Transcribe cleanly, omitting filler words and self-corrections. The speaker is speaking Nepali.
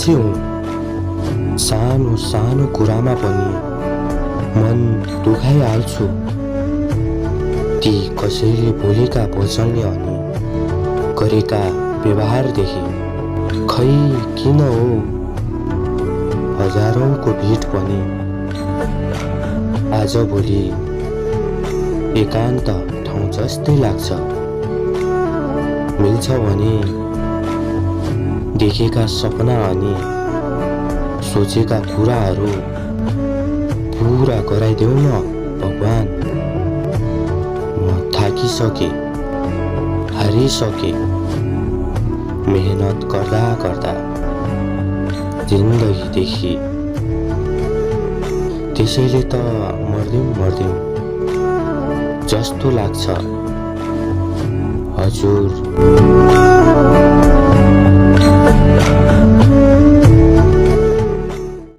मान्छे हुँ, सानो सानो कुरामा पनि मन दुखाइहाल्छु। ती कसैले बोलेका वचनले अनि गरेका व्यवहारदेखि खै किन हो हजारौंको भिड पनि आजभोलि एकान्त ठाउँ जस्तै लाग्छ। मिल्छ भने देखेका सपना अनि सोचेका कुराहरू पूरा गराइदेऊ न भगवान। म थाकिसके, हारिसके, मेहनत गर्दा गर्दा जिन्दगीदेखि। त्यसैले त मर्दिउँ जस्तो लाग्छ हजुर।